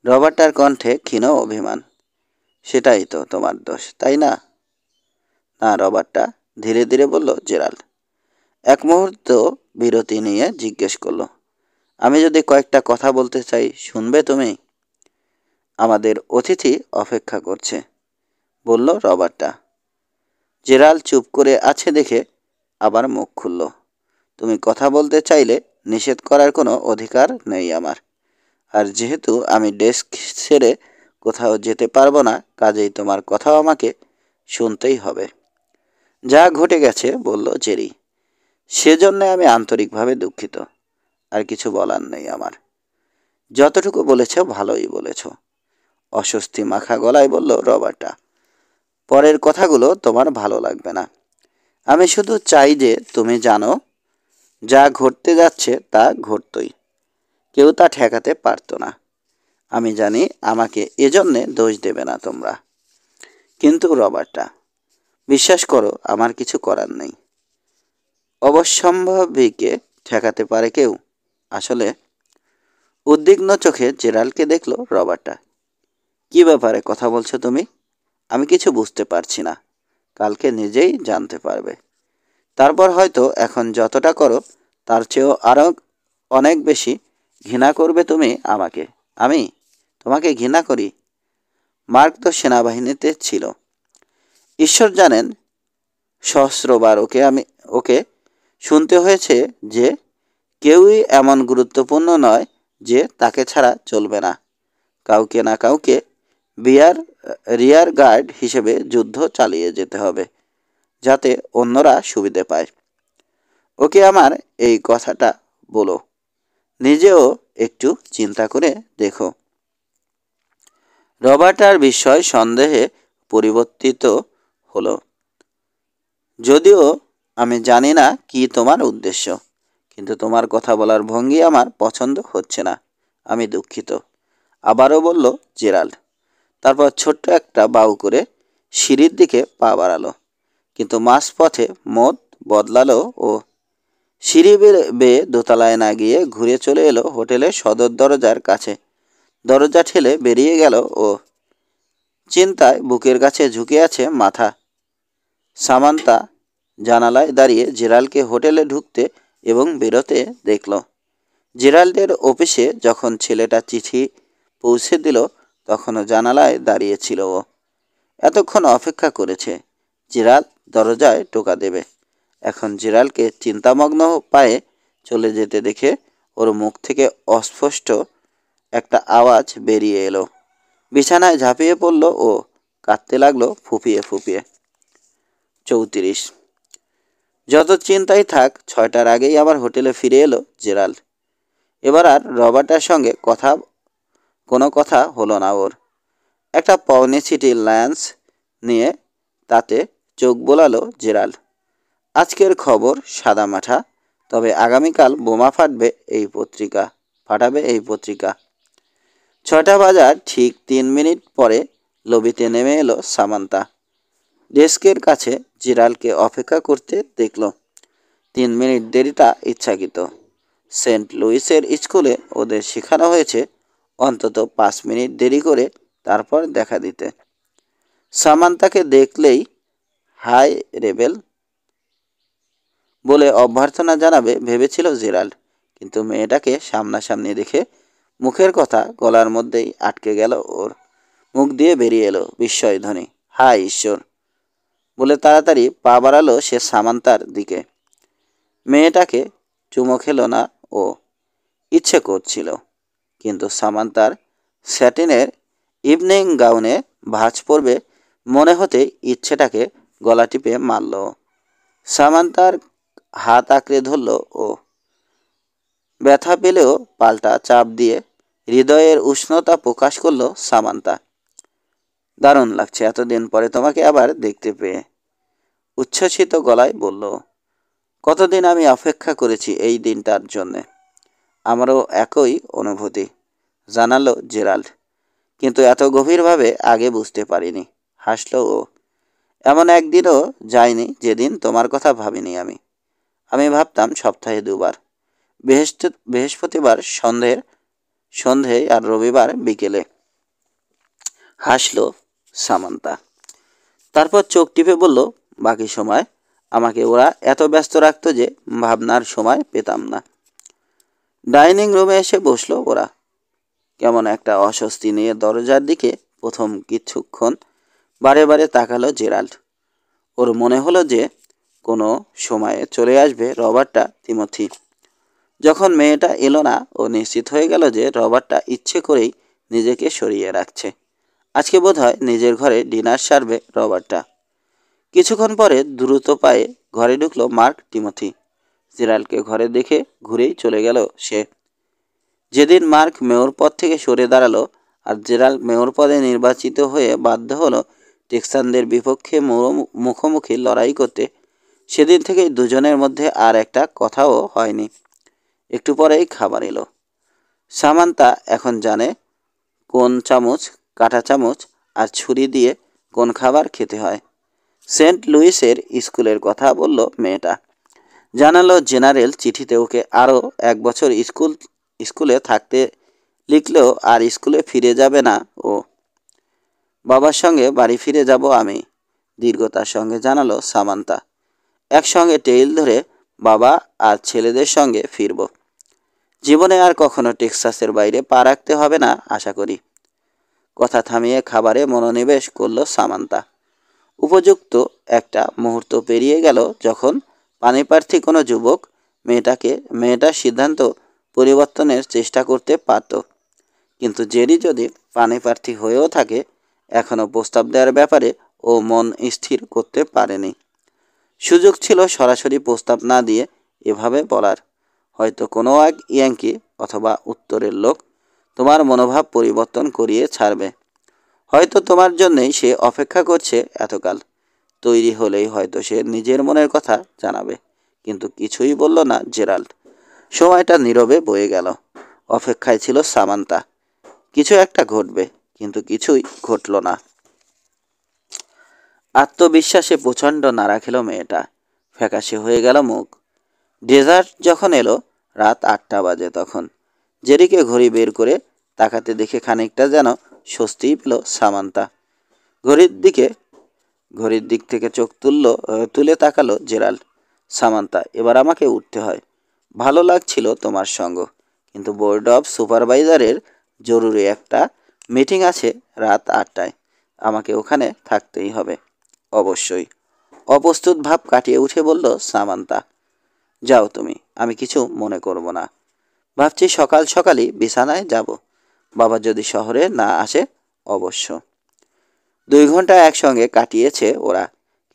রবার্টার কণ্ঠে ক্ষীণ অভিমান। সেটাই তো তোমার দোষ, তাই না? না রবার্টা, ধীরে ধীরে বলল জেরাল্ড। এক মুহূর্ত বিরতি নিয়ে জিজ্ঞেস করল, আমি যদি কয়েকটা কথা বলতে চাই, শুনবে তুমি? আমাদের অতিথি অপেক্ষা করছে, বলল রবার্টা। জেরাল্ড চুপ করে আছে দেখে আবার মুখ খুলল। তুমি কথা বলতে চাইলে নিষেধ করার কোনো অধিকার নেই আমার। আর যেহেতু আমি ডেস্ক ছেড়ে কোথাও যেতে পারবো না, কাজেই তোমার কথাও আমাকে শুনতেই হবে। যা ঘটে গেছে, বলল জেরি, সেজন্য আমি আন্তরিকভাবে দুঃখিত। আর কিছু বলার নেই আমার। যতটুকু বলেছ ভালোই বলেছ, অস্বস্তি মাখা গলায় বলল রবার্টা। পরের কথাগুলো তোমার ভালো লাগবে না। আমি শুধু চাই যে তুমি জানো, যা ঘটতে যাচ্ছে তা ঘটতই। কেউ তা ঠেকাতে পারতো না। আমি জানি আমাকে এজন্যে দোষ দেবে না তোমরা। কিন্তু রবার্টা, বিশ্বাস করো আমার কিছু করার নেই। অবশ্যম্ভাবীকে ঠেকাতে পারে কেউ? আসলে উদ্বিগ্ন চোখে জেরাল্ডকে দেখল রবার্টা। কি ব্যাপারে কথা বলছো তুমি? আমি কিছু বুঝতে পারছি না। কালকে নিজেই জানতে পারবে। তারপর হয়তো এখন যতটা করো তার চেয়েও আরও অনেক বেশি ঘৃণা করবে তুমি আমাকে। আমি তোমাকে ঘৃণা করি? মার্ক তো সেনাবাহিনীতে ছিল। ঈশ্বর জানেন সহস্রবার ওকে শুনতে হয়েছে যে কেউই এমন গুরুত্বপূর্ণ নয় যে তাকে ছাড়া চলবে না। কাউকে না কাউকে রিয়ার গার্ড হিসেবে যুদ্ধ চালিয়ে যেতে হবে, যাতে অন্যরা সুবিধে পায়। ওকে আমার এই কথাটা বলো। নিজেও একটু চিন্তা করে দেখো। রবার্টার বিস্ময় সন্দেহে পরিবর্তিত হলো। যদিও আমি জানি না কি তোমার উদ্দেশ্য, কিন্তু তোমার কথা বলার ভঙ্গি আমার পছন্দ হচ্ছে না। আমি দুঃখিত, আবারও বলল জেরাল্ড। তারপর ছোট্ট একটা বাউ করে সিঁড়ির দিকে পা বাড়ালো। কিন্তু মাঝপথে মত বদলালো ও। সিঁড়ি বেয়ে দোতলায় না গিয়ে ঘুরে চলে এলো হোটেলের সদর দরজার কাছে। দরজা ঠেলে বেরিয়ে গেল ও। চিন্তায় বুকের কাছে ঝুঁকে আছে মাথা। সামান্তা জানালায় দাঁড়িয়ে জেরাল্ডকে হোটেলে ঢুকতে এবং বেরোতে দেখল। জেরাল্ডের অফিসে যখন ছেলেটা চিঠি পৌঁছে দিল তখনও জানালায় দাঁড়িয়েছিল ও। এতক্ষণ অপেক্ষা করেছে জেরাল্ড দরজায় টোকা দেবে। এখন জেরাল্ডকে চিন্তামগ্ন পায়ে চলে যেতে দেখে ওর মুখ থেকে অস্পষ্ট একটা আওয়াজ বেরিয়ে এলো। বিছানায় ঝাঁপিয়ে পড়ল ও কাঁদতে লাগলো ফুঁপিয়ে ফুঁপিয়ে। 34। যত চিন্তাই থাক, 6টার আগেই আবার হোটেলে ফিরে এলো জেরাল্ড। এবার আর রবার্টার সঙ্গে কোনো কথা হলো না ওর। একটা পওনি সিটি ল্যান্স নিয়ে তাতে চোখ বোলালো জেরাল্ড। আজকের খবর সাদামাঠা, তবে আগামীকাল বোমা ফাটাবে এই পত্রিকা। 6টা বাজার ঠিক 3 মিনিট পরে লবিতে নেমে এলো সামান্তা। ডেস্কের কাছে জেরাল্ডকে অপেক্ষা করতে দেখল। 3 মিনিট দেরিটা ইচ্ছাকৃত। সেন্ট লুইসের স্কুলে ওদের শেখানো হয়েছে অন্তত 5 মিনিট দেরি করে তারপর দেখা দিতে। সামান্তাকে দেখলেই হাই রেবেল বলে অভ্যর্থনা জানাবে ভেবেছিল জেরাল্ড, কিন্তু মেয়েটাকে সামনাসামনি দেখে মুখের কথা গলার মধ্যেই আটকে গেল। ওর মুখ দিয়ে বেরিয়ে এলো বিস্ময়ধ্বনি, হায় ঈশ্বর বলে তাড়াতাড়ি পা বাড়ালো সে সামান্তার দিকে। মেয়েটাকে চুমো খেলো না ও, ইচ্ছে করছিল, কিন্তু সামান্তার স্যাটিনের ইভিনিং গাউনে ভাঁজ পড়বে মনে হতেই ইচ্ছেটাকে গলা টিপে মারল। সামান্তার হাত আঁকড়ে ধরল ও, ব্যথা পেলেও পাল্টা চাপ দিয়ে হৃদয়ের উষ্ণতা প্রকাশ করল সামান্তা। দারুণ লাগছে এতদিন পরে তোমাকে আবার দেখতে পেয়ে, উচ্ছ্বসিত গলায় বলল। কতদিন আমি অপেক্ষা করেছি এই দিনটার জন্যে। আমারও একই অনুভূতি, জানালো জেরাল্ড, কিন্তু এত গভীরভাবে আগে বুঝতে পারিনি। হাসল ও, এমন একদিনও যায়নি যেদিন তোমার কথা ভাবিনি আমি ভাবতাম সপ্তাহে 2বার, বৃহস্পতিবার সন্ধে আর রবিবার বিকেলে। হাসল সামান্তা, তারপর চোখ টিপে বলল, বাকি সময় আমাকে ওরা এত ব্যস্ত রাখত যে ভাবনার সময় পেতাম না। ডাইনিং রুমে এসে বসলো ওরা। কেমন একটা অস্বস্তি নিয়ে দরজার দিকে প্রথম কিছুক্ষণ বারে বারে তাকালো জেরাল্ড। ওর মনে হলো যে কোনো সময়ে চলে আসবে রবার্টা তিমথি। যখন মেয়েটা এলো না, ও নিশ্চিত হয়ে গেল যে রবার্টটা ইচ্ছে করেই নিজেকে সরিয়ে রাখছে। আজকে বোধহয় নিজের ঘরে ডিনার সারবে রবার্টটা। কিছুক্ষণ পরে দ্রুত পায়ে ঘরে ঢুকলো মার্ক টিমথি। জেরাল্ডকে ঘরে দেখে ঘুরেই চলে গেল সে। যেদিন মার্ক মেয়র পদ থেকে সরে দাঁড়ালো আর জেরাল্ড মেয়র পদে নির্বাচিত হয়ে বাধ্য হলো টেক্সানদের বিপক্ষে মুখোমুখি লড়াই করতে, সেদিন থেকেই দুজনের মধ্যে আর একটা কথাও হয়নি। একটু পরেই খাবার এলো। সামান্তা এখন জানে কোন চামচ, কাঁটা চামচ আর ছুরি দিয়ে কোন খাবার খেতে হয়। সেন্ট লুইসের স্কুলের কথা বলল মেয়েটা। জানালো জেনারেল চিঠিতে ওকে আরও 1 বছর স্কুলে থাকতে লিখলেও আর স্কুলে ফিরে যাবে না ও। বাবার সঙ্গে বাড়ি ফিরে যাব আমি, দীর্ঘতার সঙ্গে জানালো সামান্তা। একসঙ্গে টেইল ধরে বাবা আর ছেলেদের সঙ্গে ফিরব। জীবনে আর কখনো টেক্সাসের বাইরে পা রাখতে হবে না আশা করি। কথা থামিয়ে খাবারে মনোনিবেশ করল সামান্তা। উপযুক্ত একটা মুহূর্ত পেরিয়ে গেল যখন পানিপ্রার্থী কোনো যুবক মেয়েটার সিদ্ধান্ত পরিবর্তনের চেষ্টা করতে পারত, কিন্তু জেরি যদি পানিপ্রার্থী হয়েও থাকে এখনও প্রস্তাব দেওয়ার ব্যাপারে ও মন স্থির করতে পারেনি। সুযোগ ছিল সরাসরি প্রস্তাব না দিয়ে এভাবে বলার, হয়তো কোনো এক ইয়াঙ্কি অথবা উত্তরের লোক তোমার মনোভাব পরিবর্তন করিয়ে ছাড়বে। হয়তো তোমার জন্যেই সে অপেক্ষা করছে এতকাল। তৈরি হলেই হয়তো সে নিজের মনের কথা জানাবে। কিন্তু কিছুই বলল না জেরাল্ড। সময়টা নীরবে বয়ে গেল। অপেক্ষায় ছিল সামান্তা। কিছু একটা ঘটবে, কিন্তু কিছুই ঘটল না। আত্মবিশ্বাসে প্রচণ্ড নাড়া খেল মেয়েটা। ফ্যাকাশে হয়ে গেল মুখ। ডেজার্ট যখন এলো, রাত 8টা বাজে তখন। জেরিকে ঘড়ি বের করে তাকাতে দেখে খানিকটা যেন স্বস্তিই পেল সামান্তা। ঘড়ির দিক থেকে চোখ তুলে তাকালো জেরাল্ড। সামান্তা, এবার আমাকে উঠতে হয়। ভালো লাগছিল তোমার সঙ্গ, কিন্তু বোর্ড অফ সুপারভাইজারের জরুরি একটা মিটিং আছে রাত 8টায়। আমাকে ওখানে থাকতেই হবে। অবশ্যই, অপ্রস্তুত ভাব কাটিয়ে উঠে বলল সামান্তা। যাও তুমি, আমি কিছু মনে করব না। ভাবছি সকাল সকালই বিছানায় যাব, বাবা যদি শহরে না আসে অবশ্য। 2 ঘন্টা একসঙ্গে কাটিয়েছে ওরা,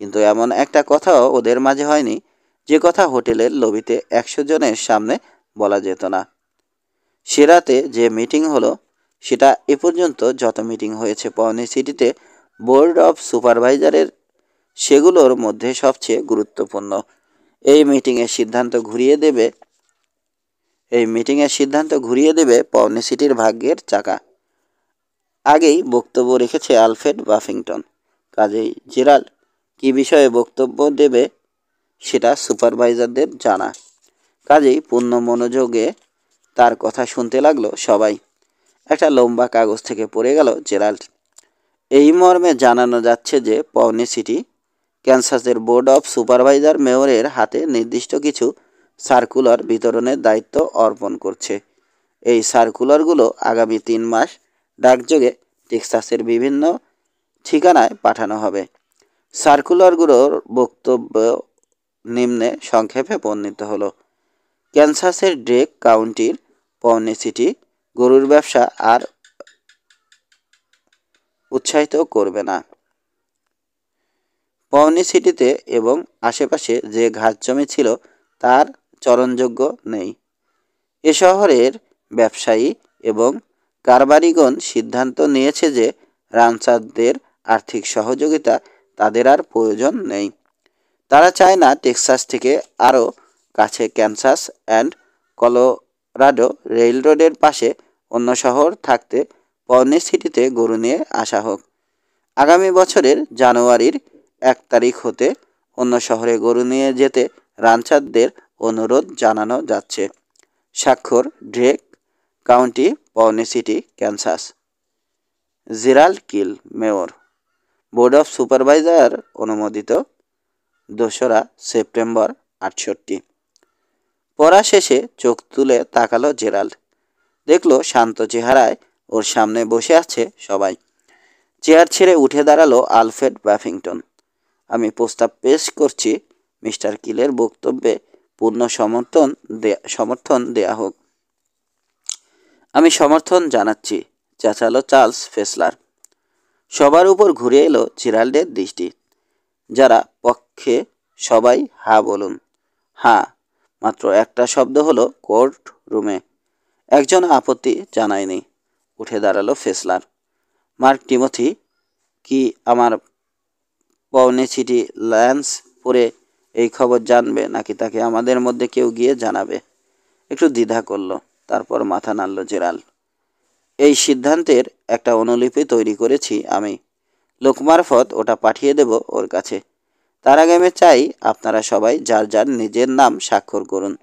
কিন্তু এমন একটা কথাও ওদের মাঝে হয়নি যে কথা হোটেলের লবিতে 100 জনের সামনে বলা যেত না। সে রাতে যে মিটিং হলো সেটা এ পর্যন্ত যত মিটিং হয়েছে পাওনি সিটিতে বোর্ড অফ সুপারভাইজারের, সেগুলোর মধ্যে সবচেয়ে গুরুত্বপূর্ণ। এই মিটিংয়ের সিদ্ধান্ত ঘুরিয়ে দেবে পাওনি সিটির ভাগ্যের চাকা। আগেই বক্তব্য রেখেছে আলফ্রেড বাফিংটন। কাজেই জেরাল্ড কী বিষয়ে বক্তব্য দেবে সেটা সুপারভাইজারদের জানা। কাজেই পূর্ণ মনোযোগে তার কথা শুনতে লাগলো সবাই। একটা লম্বা কাগজ থেকে পড়ে গেল জেরাল্ড। এই মর্মে জানানো যাচ্ছে যে পাওনি সিটি ক্যান্সাসের বোর্ড অফ সুপারভাইজার মেয়রের হাতে নির্দিষ্ট কিছু সার্কুলার বিতরণের দায়িত্ব অর্পণ করছে। এই সার্কুলারগুলো আগামী 3 মাস ডাকযোগে টেক্সাসের বিভিন্ন ঠিকানায় পাঠানো হবে। সার্কুলারগুলোর বক্তব্য নিম্নে সংক্ষেপে বর্ণিত হলো। ক্যান্সাসের ড্রেক কাউন্টির পাওনি সিটি গরুর ব্যবসা আর উৎসাহিত করবে না। পাওনি সিটিতে এবং আশেপাশে যে ঘাস জমি ছিল তার চরণযোগ্য নেই। এ শহরের ব্যবসায়ী এবং কারবারিগণ সিদ্ধান্ত নিয়েছে যে রানচারদের আর্থিক সহযোগিতা তাদের আর প্রয়োজন নেই। তারা চায় না টেক্সাস থেকে আরও কাছে ক্যানসাস অ্যান্ড কলোরাডো রেলরোডের পাশে অন্য শহর থাকতে পাওনি সিটিতে গরু নিয়ে আসা হোক। আগামী বছরের জানুয়ারির 1 তারিখ হতে অন্য শহরে গরু নিয়ে যেতে রানচারদের অনুরোধ জানানো যাচ্ছে। স্বাক্ষর ড্রেক কাউন্টি পাওনি city Kansas. Gerald kill mayor. Board of supervisor অনুমোদিত 2রা সেপ্টেম্বর 68। পড়া শেষে চোখ তুলে তাকালো জেরাল্ড। দেখলো শান্ত চেহারায় ওর সামনে বসে আছে সবাই। চেয়ার ছেড়ে উঠে দাঁড়ালো আলফ্রেড বাফিংটন। আমি প্রস্তাব পেশ করছি মিস্টার কিলের বক্তব্যে পূর্ণ সমর্থন দেয়া হোক। আমি সমর্থন জানাচ্ছি, চেঁচালো চার্লস ফেসলার। সবার উপর ঘুরে এলো জেরাল্ডের দৃষ্টি। যারা পক্ষে সবাই হা বলুন। হ্যাঁ, মাত্র একটা শব্দ হলো কোর্ট রুমে। একজন আপত্তি জানায়নি। উঠে দাঁড়ালো ফেসলার। মার্ক টিমোথি কি আমার পাওনি সিটি ল্যান্স পড়ে এই খবর জানবে, নাকি তাকে আমাদের মধ্যে কেউ গিয়ে জানাবে? একটু দ্বিধা করলো, তারপর মাথা নাড়ল জেরাল্ড। এই সিদ্ধান্তের একটা অনুলিপি তৈরি করেছি আমি। লোক মারফত ওটা পাঠিয়ে দেব ওর কাছে। তার আগে আমি চাই আপনারা সবাই যার যার নিজের নাম স্বাক্ষর করুন।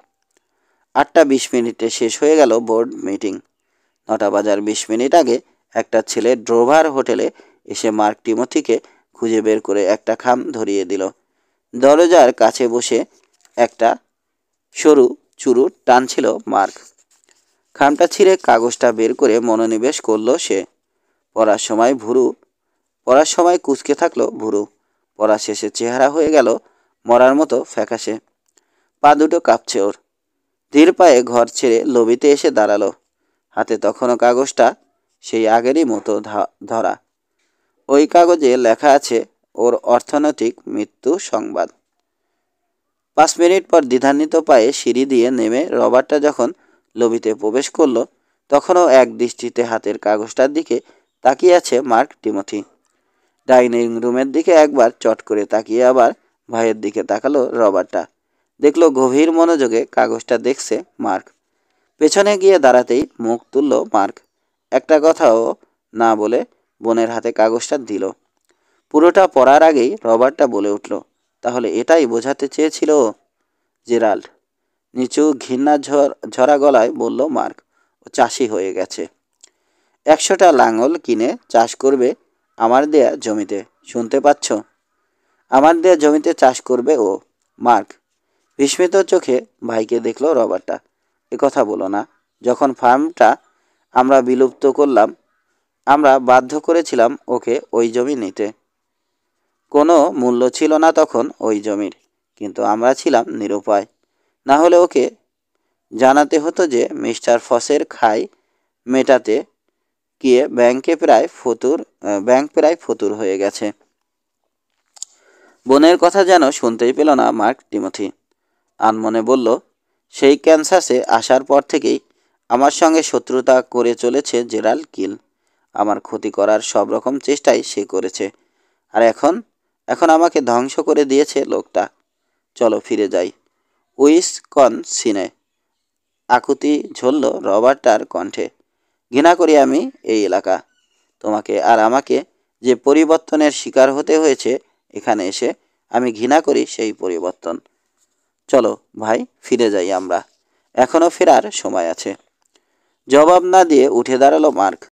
8:20 শেষ হয়ে গেল বোর্ড মিটিং। 9:20 আগে একটা ছেলে ড্রোভার হোটেলে এসে মার্ক টিমোথিকে খুঁজে বের করে একটা খাম ধরিয়ে দিল। দরজার কাছে বসে একটা সরু চুরুট টানছিল মার্ক। খামটা ছিঁড়ে কাগজটা বের করে মনোনিবেশ করলো সে। পড়ার সময় কুঁচকে থাকলো ভুরু। পড়া শেষে চেহারা হয়ে গেল মরার মতো ফ্যাকাশে। পা দুটো কাঁপছে ওর। ধীর পায়ে ঘর ছেড়ে লবিতে এসে দাঁড়ালো। হাতে তখনও কাগজটা সেই আগেরই মতো ধরা। ওই কাগজে লেখা আছে ওর অর্থনৈতিক মৃত্যু সংবাদ। 5 মিনিট পর দ্বিধান্বিত পায়ে সিঁড়ি দিয়ে নেমে রবার্টটা যখন লবিতে প্রবেশ করলো, তখনও এক দৃষ্টিতে হাতের কাগজটার দিকে তাকিয়ে আছে মার্ক টিমোথি। ডাইনিং রুমের দিকে একবার চট করে তাকিয়ে আবার ভাইয়ের দিকে তাকালো রবার্টটা। দেখলো গভীর মনোযোগে কাগজটা দেখছে মার্ক। পেছনে গিয়ে দাঁড়াতেই মুখ তুলল মার্ক। একটা কথাও না বলে বোনের হাতে কাগজটা দিল। পুরোটা পড়ার আগেই রবার্টটা বলে উঠল, তাহলে এটাই বোঝাতে চেয়েছিল জেরাল্ড? নিচু ঘৃণা ঝরা গলায় বলল মার্ক। ও চাষি হয়ে গেছে। 100টা লাঙল কিনে চাষ করবে আমার দেয়া জমিতে। শুনতে পাচ্ছ? আমার দেয়া জমিতে চাষ করবে ও। মার্ক বিস্মিত চোখে ভাইকে দেখল রবার্টটা। এ কথা বলো না। যখন ফার্মটা আমরা বিলুপ্ত করলাম, আমরা বাধ্য করেছিলাম ওকে ওই জমি নিতে। কোনো মূল্য ছিল না তখন ওই জমির, কিন্তু আমরা ছিলাম নিরুপায়। না হলে ওকে জানাতে হতো যে মিস্টার ফসের খাই মেটাতে গিয়ে ব্যাংক প্রায় ফতুর হয়ে গেছে। বোনের কথা যেন শুনতেই পেল না মার্ক টিমোথি। আনমনে বলল, সেই ক্যানসাসে আসার পর থেকেই আমার সঙ্গে শত্রুতা করে চলেছে জেরাল্ড কিল। আমার ক্ষতি করার সব রকম চেষ্টাই সে করেছে। আর এখন আমাকে ধ্বংস করে দিয়েছে লোকটা। চলো ফিরে যাই উইসকনসিনে। আকুতি ঝরল রবার্টার কণ্ঠে। ঘৃণা করি আমি এই এলাকা। তোমাকে আর আমাকে যে পরিবর্তনের শিকার হতে হয়েছে এখানে এসে, আমি ঘৃণা করি সেই পরিবর্তন। চলো ভাই, ফিরে যাই আমরা, এখনও ফেরার সময় আছে। জবাব না দিয়ে উঠে দাঁড়ালো মার্ক।